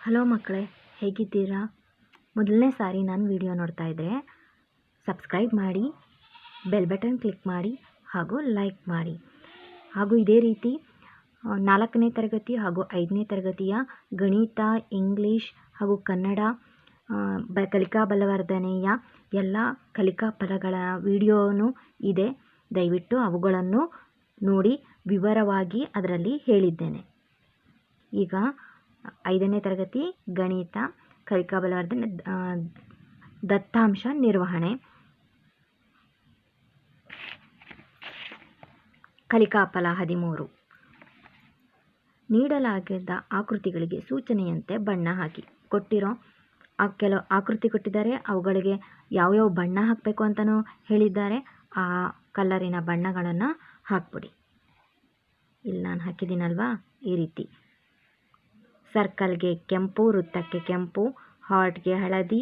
Hello ಮಕ್ಕಳೇ, ಹೇಗಿದ್ದೀರಾ? ಮೊದಲನೇ ಸಾರಿ ನಾನು ವಿಡಿಯೋ ನೋಡ್ತಾ ಇದ್ದರೆ ಸಬ್ಸ್ಕ್ರೈಬ್ ಮಾಡಿ, ಬೆಲ್ ಬಟನ್ ಕ್ಲಿಕ್ ಮಾಡಿ ಹಾಗೂ ಲೈಕ್ ಮಾಡಿ. ಹಾಗೂ ಇದೇ ರೀತಿ 4ನೇ ತರಗತಿ ಹಾಗೂ 5ನೇ ತರಗತಿಯ ಗಣಿತ, ಇಂಗ್ಲೀಷ್ ಹಾಗೂ ಕನ್ನಡ ಕಲಿಕಾ ಬಲವರ್ಧನೆಯ ಎಲ್ಲ ಕಲಿಕಾ ಪದಗಳ ವಿಡಿಯೋನೂ ಇದೆ. ದಯವಿಟ್ಟು ಅವುಗಳನ್ನು ನೋಡಿ ವಿವರವಾಗಿ ಅದರಲ್ಲಿ ಹೇಳಿದ್ದೇನೆ. ಈಗ 5ನೇ ತರಗತಿ ಗಣಿತ ಕಲಿಕಾ ಬಲವರ್ಧನೆ ದತ್ತಾಂಶ ನಿರ್ವಹಣೆ ಕಲಿಕಾ ಫಲ 13. ನೀಡಲಾಗಿದ್ದ ಆಕೃತಿಗಳಿಗೆ ಸೂಚನೆಯಂತೆ ಬಣ್ಣ ಹಾಕಿ. ಕೊಟ್ಟಿರೋ ಕೆಲವು ಆಕೃತಿ ಕೊಟ್ಟಿದ್ದಾರೆ, ಅವುಗಳಿಗೆ ಯಾವ್ಯಾವ ಬಣ್ಣ ಹಾಕಬೇಕು ಅಂತಲೂ ಹೇಳಿದ್ದಾರೆ. ಆ ಕಲರಿನ ಬಣ್ಣಗಳನ್ನು ಹಾಕ್ಬಿಡಿ. ಇಲ್ಲಿ ನಾನು ಹಾಕಿದ್ದೀನಲ್ವಾ, ಈ ರೀತಿ ಸರ್ಕಲ್ಗೆ ಕೆಂಪು, ವೃತ್ತಕ್ಕೆ ಕೆಂಪು, ಹಾರ್ಟ್ಗೆ ಹಳದಿ,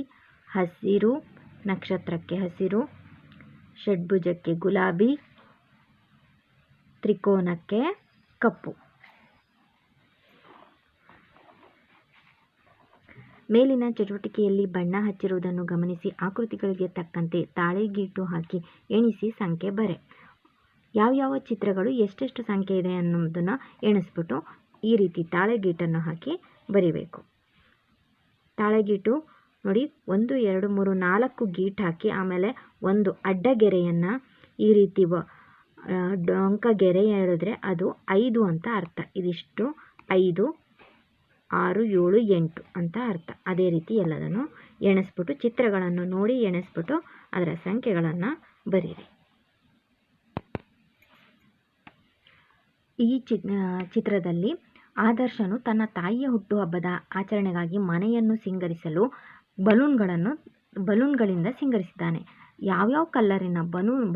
ಹಸಿರು, ನಕ್ಷತ್ರಕ್ಕೆ ಹಸಿರು, ಷಡ್ಭುಜಕ್ಕೆ ಗುಲಾಬಿ, ತ್ರಿಕೋನಕ್ಕೆ ಕಪ್ಪು. ಮೇಲಿನ ಚಟುವಟಿಕೆಯಲ್ಲಿ ಬಣ್ಣ ಹಚ್ಚಿರುವುದನ್ನು ಗಮನಿಸಿ ಆಕೃತಿಗಳಿಗೆ ತಕ್ಕಂತೆ ತಾಳೆಗೀಟು ಹಾಕಿ ಎಣಿಸಿ ಸಂಖ್ಯೆ ಬರೆ. ಯಾವ್ಯಾವ ಚಿತ್ರಗಳು ಎಷ್ಟೆಷ್ಟು ಸಂಖ್ಯೆ ಇದೆ ಅನ್ನೋದನ್ನು ಎಣಿಸ್ಬಿಟ್ಟು ಈ ರೀತಿ ತಾಳೆಗೀಟನ್ನು ಹಾಕಿ ಬರಿಬೇಕು. ತಾಳೆಗೀಟು ನೋಡಿ, 1 2 3 4 ಗೀಟ್ ಹಾಕಿ ಆಮೇಲೆ ಒಂದು ಅಡ್ಡಗೆರೆಯನ್ನು ಈ ರೀತಿ ಡೊಂಕ ಗೆರೆ ಹೇಳಿದ್ರೆ ಅದು 5 ಅಂತ ಅರ್ಥ. ಇದಿಷ್ಟು 5 6 7 8 ಅಂತ ಅರ್ಥ. ಅದೇ ರೀತಿ ಎಲ್ಲದನ್ನು ಎಣಿಸ್ಬಿಟ್ಟು ಚಿತ್ರಗಳನ್ನು ನೋಡಿ ಎಣಿಸ್ಬಿಟ್ಟು ಅದರ ಸಂಖ್ಯೆಗಳನ್ನು ಬರೀರಿ. ಈ ಚಿತ್ರದಲ್ಲಿ ಆದರ್ಶನು ತನ್ನ ತಾಯಿಯ ಹುಟ್ಟುಹಬ್ಬದ ಆಚರಣೆಗಾಗಿ ಮನೆಯನ್ನು ಸಿಂಗರಿಸಲು ಬಲೂನ್ಗಳಿಂದ ಸಿಂಗರಿಸಿದ್ದಾನೆ. ಯಾವ್ಯಾವ ಕಲರಿನ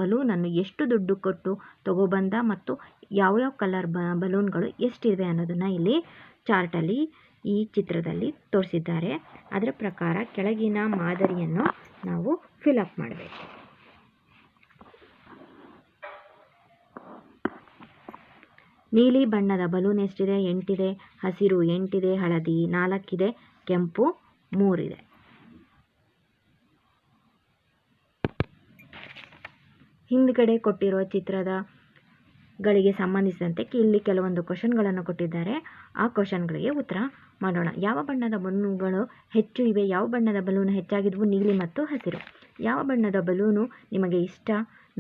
ಬಲೂನನ್ನು ಎಷ್ಟು ದುಡ್ಡು ಕೊಟ್ಟು ತಗೊಬಂದ ಮತ್ತು ಯಾವ್ಯಾವ ಕಲರ್ ಬಲೂನ್ಗಳು ಎಷ್ಟಿವೆ ಅನ್ನೋದನ್ನು ಇಲ್ಲಿ ಚಾರ್ಟಲ್ಲಿ ಈ ಚಿತ್ರದಲ್ಲಿ ತೋರಿಸಿದ್ದಾರೆ. ಅದರ ಪ್ರಕಾರ ಕೆಳಗಿನ ಮಾದರಿಯನ್ನು ನಾವು ಫಿಲಪ್ ಮಾಡಬೇಕು. ನೀಲಿ ಬಣ್ಣದ ಬಲೂನ್ ಎಷ್ಟಿದೆ? 8 ಇದೆ. ಹಸಿರು 8 ಇದೆ. ಹಳದಿ 4 ಇದೆ. ಕೆಂಪು 3 ಇದೆ. ಹಿಂದ್ಗಡೆ ಕೊಟ್ಟಿರೋ ಚಿತ್ರಗಳಿಗೆ ಸಂಬಂಧಿಸಿದಂತೆ ಇಲ್ಲಿ ಕೆಲವೊಂದು ಕ್ವಶನ್ಗಳನ್ನು ಕೊಟ್ಟಿದ್ದಾರೆ. ಆ ಕ್ವಶನ್ಗಳಿಗೆ ಉತ್ತರ ಮಾಡೋಣ. ಯಾವ ಬಣ್ಣದ ಬಲೂನುಗಳು ಹೆಚ್ಚು ಇವೆ? ಯಾವ ಬಣ್ಣದ ಬಲೂನು ಹೆಚ್ಚಾಗಿದ್ವು? ನೀಲಿ ಮತ್ತು ಹಸಿರು. ಯಾವ ಬಣ್ಣದ ಬಲೂನು ನಿಮಗೆ ಇಷ್ಟ?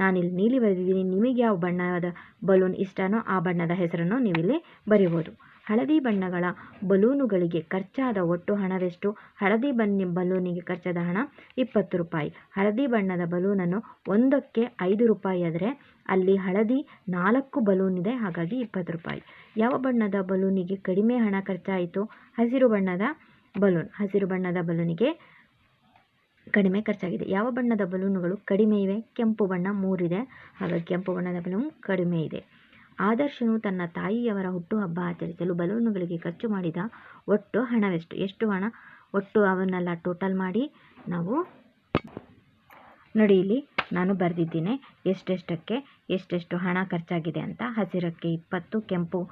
ನಾನಿಲ್ಲಿ ನೀಲಿ ಬರೆದಿದ್ದೀನಿ. ನಿಮಗೆ ಯಾವ ಬಣ್ಣದ ಬಲೂನ್ ಇಷ್ಟನೋ ಆ ಬಣ್ಣದ ಹೆಸರನ್ನು ನೀವಿಲ್ಲಿ ಬರೀಬೋದು. ಹಳದಿ ಬಣ್ಣಗಳ ಬಲೂನುಗಳಿಗೆ ಖರ್ಚಾದ ಒಟ್ಟು ಹಣವೆಷ್ಟು? ಹಳದಿ ಬಲೂನಿಗೆ ಖರ್ಚಾದ ಹಣ 20 ರೂಪಾಯಿ. ಹಳದಿ ಬಣ್ಣದ ಬಲೂನನ್ನು ಒಂದಕ್ಕೆ 5 ರೂಪಾಯಿ ಆದರೆ ಅಲ್ಲಿ ಹಳದಿ 4 ಬಲೂನ್ ಇದೆ, ಹಾಗಾಗಿ 20 ರೂಪಾಯಿ. ಯಾವ ಬಣ್ಣದ ಬಲೂನಿಗೆ ಕಡಿಮೆ ಹಣ ಖರ್ಚಾಯಿತು? ಹಸಿರು ಬಣ್ಣದ ಬಲೂನ್. ಹಸಿರು ಬಣ್ಣದ ಬಲೂನಿಗೆ ಕಡಿಮೆ ಖರ್ಚಾಗಿದೆ. ಯಾವ ಬಣ್ಣದ ಬಲೂನುಗಳು ಕಡಿಮೆ ಇವೆ? ಕೆಂಪು ಬಣ್ಣ 3 ಇದೆ, ಹಾಗಾಗಿ ಕೆಂಪು ಬಣ್ಣದ ಬಲೂನ್ ಕಡಿಮೆ ಇದೆ. ಆದರ್ಶನು ತನ್ನ ತಾಯಿಯವರ ಹುಟ್ಟುಹಬ್ಬ ಆಚರಿಸಲು ಬಲೂನುಗಳಿಗೆ ಖರ್ಚು ಮಾಡಿದ ಒಟ್ಟು ಹಣವೆಷ್ಟು? ಎಷ್ಟು ಹಣ? ಒಟ್ಟು ಅವನ್ನೆಲ್ಲ ಟೋಟಲ್ ಮಾಡಿ ನಾವು ನೋಡಿ, ಇಲ್ಲಿ ನಾನು ಬರೆದಿದ್ದೀನಿ ಎಷ್ಟೆಷ್ಟಕ್ಕೆ ಎಷ್ಟೆಷ್ಟು ಹಣ ಖರ್ಚಾಗಿದೆ ಅಂತ. ಹಸಿರಕ್ಕೆ 20,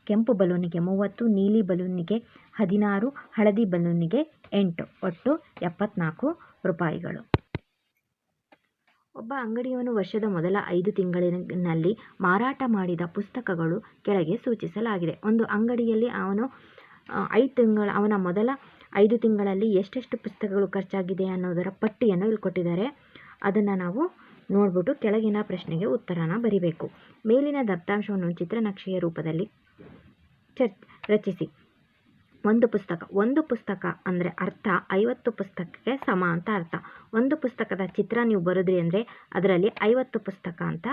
ಕೆಂಪು ಬಲೂನಿಗೆ 30, ನೀಲಿ ಬಲೂನಿಗೆ 16, ಹಳದಿ ಬಲೂನಿಗೆ 8, ಒಟ್ಟು 74 ರೂಪಾಯಿಗಳು. ಒಬ್ಬ ಅಂಗಡಿಯವನು ವರ್ಷದ ಮೊದಲ 5 ತಿಂಗಳಿನಲ್ಲಿ ಮಾರಾಟ ಮಾಡಿದ ಪುಸ್ತಕಗಳು ಕೆಳಗೆ ಸೂಚಿಸಲಾಗಿದೆ. ಒಂದು ಅಂಗಡಿಯಲ್ಲಿ ಅವನ ಮೊದಲ 5 ತಿಂಗಳಲ್ಲಿ ಎಷ್ಟೆಷ್ಟು ಪುಸ್ತಕಗಳು ಖರ್ಚಾಗಿದೆ ಅನ್ನೋದರ ಪಟ್ಟಿಯನ್ನು ಇಲ್ಲಿ ಕೊಟ್ಟಿದ್ದಾರೆ. ಅದನ್ನು ನಾವು ನೋಡ್ಬಿಟ್ಟು ಕೆಳಗಿನ ಪ್ರಶ್ನೆಗೆ ಉತ್ತರನ ಬರಿಬೇಕು. ಮೇಲಿನ ದತ್ತಾಂಶವನ್ನು ಚಿತ್ರನಕ್ಷೆಯ ರೂಪದಲ್ಲಿ ರಚಿಸಿ. ಒಂದು ಪುಸ್ತಕ ಅಂದರೆ ಅರ್ಥ 50 ಪುಸ್ತಕಕ್ಕೆ ಸಮ ಅಂತ ಅರ್ಥ. ಒಂದು ಪುಸ್ತಕದ ಚಿತ್ರ ನೀವು ಬರೆದ್ರಿ ಅಂದರೆ ಅದರಲ್ಲಿ 50 ಪುಸ್ತಕ ಅಂತ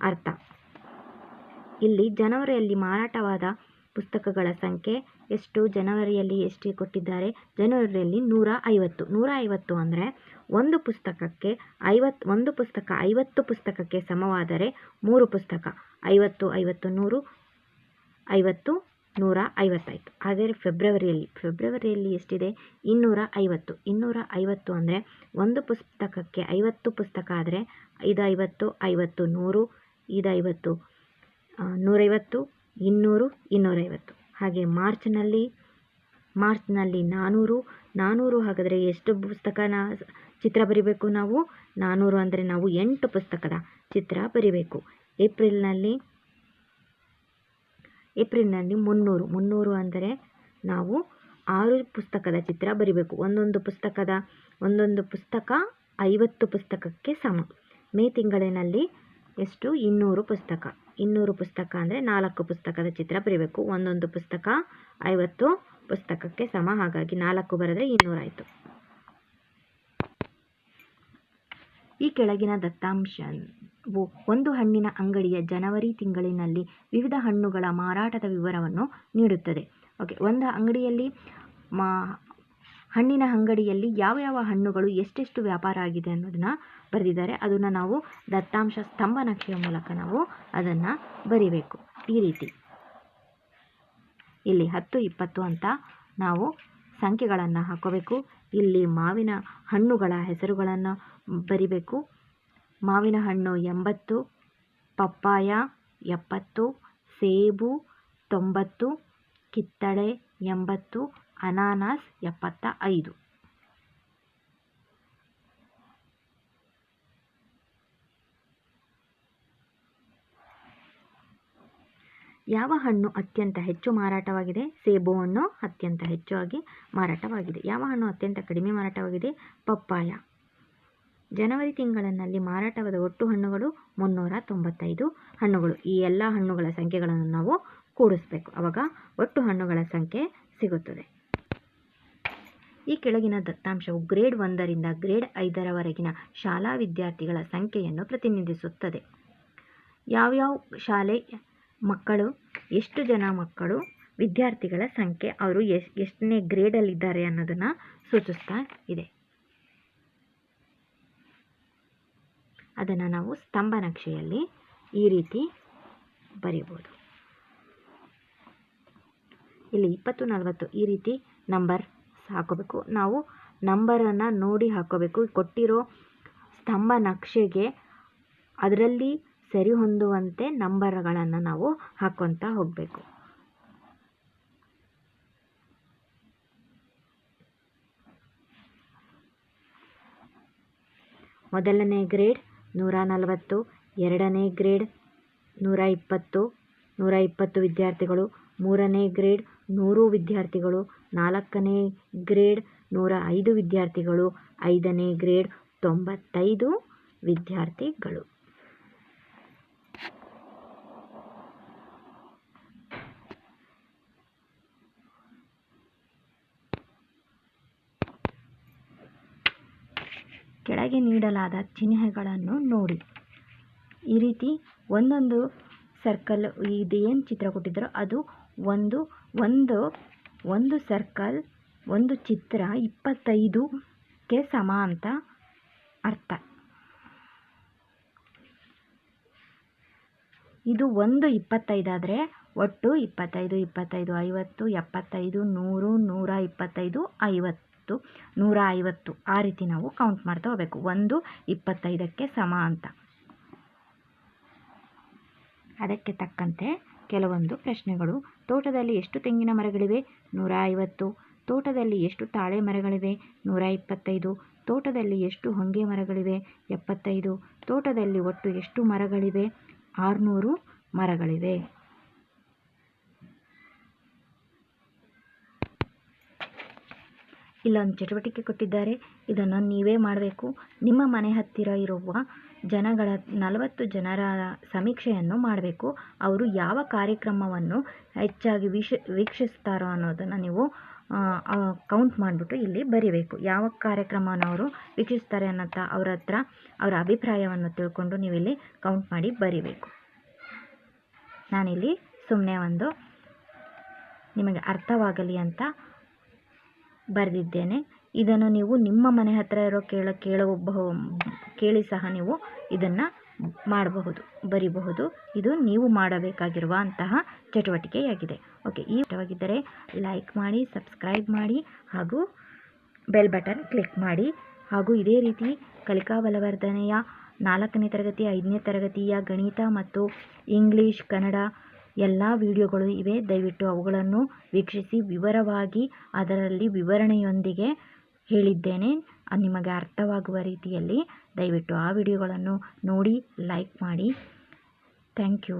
ಅರ್ಥ. ಇಲ್ಲಿ ಜನವರಿಯಲ್ಲಿ ಮಾರಾಟವಾದ ಪುಸ್ತಕಗಳ ಸಂಖ್ಯೆ ಎಷ್ಟು? ಜನವರಿಯಲ್ಲಿ ಎಷ್ಟು ಕೊಟ್ಟಿದ್ದಾರೆ? ಜನವರಿಯಲ್ಲಿ 150 ಅಂದರೆ ಒಂದು ಪುಸ್ತಕ 50 ಪುಸ್ತಕಕ್ಕೆ ಸಮವಾದರೆ 3 ಪುಸ್ತಕ 50 50 100 50 150 ಹಾಗಾದರೆ ಫೆಬ್ರವರಿಯಲ್ಲಿ ಎಷ್ಟಿದೆ? 250 ಅಂದರೆ ಒಂದು ಪುಸ್ತಕಕ್ಕೆ 50 ಪುಸ್ತಕ ಆದರೆ 5 50 100 5 50 150 200 250. ಹಾಗೆ ಮಾರ್ಚ್ನಲ್ಲಿ ಮಾರ್ಚ್ನಲ್ಲಿ 400 ಹಾಗಾದರೆ ಎಷ್ಟು ಪುಸ್ತಕನ ಚಿತ್ರ ಬರಿಬೇಕು ನಾವು? 400 ಅಂದರೆ ನಾವು 8 ಪುಸ್ತಕದ ಚಿತ್ರ ಬರಿಬೇಕು. ಏಪ್ರಿಲ್ನಲ್ಲಿ 300 ಅಂದರೆ ನಾವು 6 ಪುಸ್ತಕದ ಚಿತ್ರ ಬರಿಬೇಕು. ಒಂದೊಂದು ಪುಸ್ತಕ 50 ಪುಸ್ತಕಕ್ಕೆ ಸಮ. ಮೇ ತಿಂಗಳಿನಲ್ಲಿ ಎಷ್ಟು? 200 ಪುಸ್ತಕ ಅಂದರೆ 4 ಪುಸ್ತಕದ ಚಿತ್ರ ಬರಿಬೇಕು. ಒಂದೊಂದು ಪುಸ್ತಕ 50 ಪುಸ್ತಕಕ್ಕೆ ಸಮ. ಹಾಗಾಗಿ 4 ಬರೆದರೆ 200 ಆಯಿತು. ಈ ಕೆಳಗಿನ ದತ್ತಾಂಶವು ಒಂದು ಹಣ್ಣಿನ ಅಂಗಡಿಯ ಜನವರಿ ತಿಂಗಳಿನಲ್ಲಿ ವಿವಿಧ ಹಣ್ಣುಗಳ ಮಾರಾಟದ ವಿವರವನ್ನು ನೀಡುತ್ತದೆ. ಓಕೆ, ಒಂದು ಅಂಗಡಿಯಲ್ಲಿ ಹಣ್ಣಿನ ಅಂಗಡಿಯಲ್ಲಿ ಯಾವ ಹಣ್ಣುಗಳು ಎಷ್ಟೆಷ್ಟು ವ್ಯಾಪಾರ ಆಗಿದೆ ಅನ್ನೋದನ್ನ ಬರೆದಿದ್ದಾರೆ. ಅದನ್ನು ನಾವು ದತ್ತಾಂಶ ಸ್ತಂಭ ನಕ್ಷೆಯ ಮೂಲಕ ನಾವು ಅದನ್ನು ಬರಿಬೇಕು. ಈ ರೀತಿ ಇಲ್ಲಿ 10, 20 ಅಂತ ನಾವು ಸಂಖ್ಯೆಗಳನ್ನು ಹಾಕೋಬೇಕು. ಇಲ್ಲಿ ಮಾವಿನ ಹಣ್ಣುಗಳ ಹೆಸರುಗಳನ್ನು ಬರಿಬೇಕು. ಮಾವಿನ ಹಣ್ಣು 80, ಪಪ್ಪಾಯ 70, ಸೇಬು 90, ಕಿತ್ತಳೆ 80, ಅನಾನಸ್ 75. ಯಾವ ಹಣ್ಣು ಅತ್ಯಂತ ಹೆಚ್ಚು ಮಾರಾಟವಾಗಿದೆ? ಸೇಬು ಹಣ್ಣು ಅತ್ಯಂತ ಹೆಚ್ಚಾಗಿ ಮಾರಾಟವಾಗಿದೆ. ಯಾವ ಹಣ್ಣು ಅತ್ಯಂತ ಕಡಿಮೆ ಮಾರಾಟವಾಗಿದೆ? ಪಪ್ಪಾಯ. ಜನವರಿ ತಿಂಗಳಿನಲ್ಲಿ ಮಾರಾಟವಾದ ಒಟ್ಟು ಹಣ್ಣುಗಳು 395 ಹಣ್ಣುಗಳು. ಈ ಎಲ್ಲ ಹಣ್ಣುಗಳ ಸಂಖ್ಯೆಗಳನ್ನು ನಾವು ಕೂಡಿಸಬೇಕು. ಆವಾಗ ಒಟ್ಟು ಹಣ್ಣುಗಳ ಸಂಖ್ಯೆ ಸಿಗುತ್ತದೆ. ಈ ಕೆಳಗಿನ ದತ್ತಾಂಶವು ಗ್ರೇಡ್ 1ರಿಂದ ಗ್ರೇಡ್ 5ರವರೆಗಿನ ಶಾಲಾ ವಿದ್ಯಾರ್ಥಿಗಳ ಸಂಖ್ಯೆಯನ್ನು ಪ್ರತಿನಿಧಿಸುತ್ತದೆ. ಯಾವ್ಯಾವ ಶಾಲೆ ಮಕ್ಕಳು, ಎಷ್ಟು ಜನ ಮಕ್ಕಳು, ವಿದ್ಯಾರ್ಥಿಗಳ ಸಂಖ್ಯೆ, ಅವರು ಎಷ್ಟನೇ ಗ್ರೇಡಲ್ಲಿದ್ದಾರೆ ಅನ್ನೋದನ್ನು ಸೂಚಿಸ್ತಾ ಇದೆ. ಅದನ್ನು ನಾವು ಸ್ತಂಭ ನಕ್ಷೆಯಲ್ಲಿ ಈ ರೀತಿ ಬರೀಬೋದು. ಇಲ್ಲಿ 20, 40 ಈ ರೀತಿ ನಂಬರ್ ಹಾಕೋಬೇಕು. ನಾವು ನಂಬರನ್ನು ನೋಡಿ ಹಾಕೋಬೇಕು. ಕೊಟ್ಟಿರೋ ಸ್ತಂಭ ನಕ್ಷೆಗೆ ಅದರಲ್ಲಿ ಸರಿ ಹೊಂದುವಂತೆ ನಂಬರ್ಗಳನ್ನು ನಾವು ಹಾಕ್ಕೊತಾ ಹೋಗಬೇಕು. ಮೊದಲನೇ ಗ್ರೇಡ್ 140, ಎರಡನೇ ಗ್ರೇಡ್ 120 ವಿದ್ಯಾರ್ಥಿಗಳು, ಮೂರನೇ ಗ್ರೇಡ್ 100 ವಿದ್ಯಾರ್ಥಿಗಳು, ನಾಲ್ಕನೇ ಗ್ರೇಡ್ 105 ವಿದ್ಯಾರ್ಥಿಗಳು, ಐದನೇ ಗ್ರೇಡ್ 95 ವಿದ್ಯಾರ್ಥಿಗಳು. ಕೆಳಗೆ ನೀಡಲಾದ ಚಿಹ್ನೆಗಳನ್ನು ನೋಡಿ. ಈ ರೀತಿ ಒಂದೊಂದು ಸರ್ಕಲ್, ಇದೇನು ಚಿತ್ರ ಕೊಟ್ಟಿದ್ದಾರೋ ಅದು ಒಂದು ಸರ್ಕಲ್, ಒಂದು ಚಿತ್ರ 25ಕ್ಕೆ ಸಮ ಅಂತ ಅರ್ಥ. ಇದು ಒಂದು 25 ಆದರೆ ಒಟ್ಟು 25, 50, 75, 100, 125, 50, 150 ಆ ರೀತಿ ನಾವು ಕೌಂಟ್ ಮಾಡ್ತಾ ಹೋಗಬೇಕು. ಒಂದು 25ಕ್ಕೆ ಸಮ ಅಂತ. ಅದಕ್ಕೆ ತಕ್ಕಂತೆ ಕೆಲವೊಂದು ಪ್ರಶ್ನೆಗಳು. ತೋಟದಲ್ಲಿ ಎಷ್ಟು ತೆಂಗಿನ ಮರಗಳಿವೆ? 150. ತೋಟದಲ್ಲಿ ಎಷ್ಟು ತಾಳೆ ಮರಗಳಿವೆ? 125. ತೋಟದಲ್ಲಿ ಎಷ್ಟು ಹೊಂಗೆ ಮರಗಳಿವೆ? 75. ತೋಟದಲ್ಲಿ ಒಟ್ಟು ಎಷ್ಟು ಮರಗಳಿವೆ? 600 ಮರಗಳಿವೆ. ಇಲ್ಲೊಂದು ಚಟುವಟಿಕೆ ಕೊಟ್ಟಿದ್ದಾರೆ. ಇದನ್ನು ನೀವೇ ಮಾಡಬೇಕು. ನಿಮ್ಮ ಮನೆ ಹತ್ತಿರ ಇರುವ 40 ಜನರ ಸಮೀಕ್ಷೆಯನ್ನು ಮಾಡಬೇಕು. ಅವರು ಯಾವ ಕಾರ್ಯಕ್ರಮವನ್ನು ಹೆಚ್ಚಾಗಿ ವೀಕ್ಷಿಸ್ತಾರೋ ಅನ್ನೋದನ್ನು ನೀವು ಕೌಂಟ್ ಮಾಡಿಬಿಟ್ಟು ಇಲ್ಲಿ ಬರಿಬೇಕು. ಯಾವ ಕಾರ್ಯಕ್ರಮವನ್ನು ಅವರು ವೀಕ್ಷಿಸ್ತಾರೆ ಅನ್ನೋಂಥ ಅವರ ಅಭಿಪ್ರಾಯವನ್ನು ತಿಳ್ಕೊಂಡು ನೀವಿಲ್ಲಿ ಕೌಂಟ್ ಮಾಡಿ ಬರಿಬೇಕು. ನಾನಿಲ್ಲಿ ಸುಮ್ಮನೆ ಒಂದು ನಿಮಗೆ ಅರ್ಥವಾಗಲಿ ಅಂತ ಬರೆದಿದ್ದೇನೆ. ಇದನ್ನು ನೀವು ನಿಮ್ಮ ಮನೆ ಹತ್ತಿರ ಇರೋ ಕೇಳಿ ಸಹ ನೀವು ಇದನ್ನು ಮಾಡಬಹುದು, ಬರಿಬಹುದು. ಇದು ನೀವು ಮಾಡಬೇಕಾಗಿರುವ ಚಟುವಟಿಕೆಯಾಗಿದೆ. ಓಕೆ, ಈ ಇಷ್ಟವಾಗಿದ್ದರೆ ಲೈಕ್ ಮಾಡಿ, ಸಬ್ಸ್ಕ್ರೈಬ್ ಮಾಡಿ ಹಾಗೂ ಬೆಲ್ ಬಟನ್ ಕ್ಲಿಕ್ ಮಾಡಿ. ಹಾಗೂ ಇದೇ ರೀತಿ ಕಲಿಕಾ ಬಲವರ್ಧನೆಯ 4ನೇ ತರಗತಿ, 5ನೇ ತರಗತಿಯ ಗಣಿತ ಮತ್ತು ಇಂಗ್ಲೀಷ್, ಕನ್ನಡ ಎಲ್ಲ ವಿಡಿಯೋಗಳು ಇವೆ. ದಯವಿಟ್ಟು ಅವುಗಳನ್ನು ವೀಕ್ಷಿಸಿ. ವಿವರವಾಗಿ ಅದರಲ್ಲಿ ವಿವರಣೆಯೊಂದಿಗೆ ಹೇಳಿದ್ದೇನೆ, ನಿಮಗೆ ಅರ್ಥವಾಗುವ ರೀತಿಯಲ್ಲಿ. ದಯವಿಟ್ಟು ಆ ವಿಡಿಯೋಗಳನ್ನು ನೋಡಿ, ಲೈಕ್ ಮಾಡಿ. Thank you.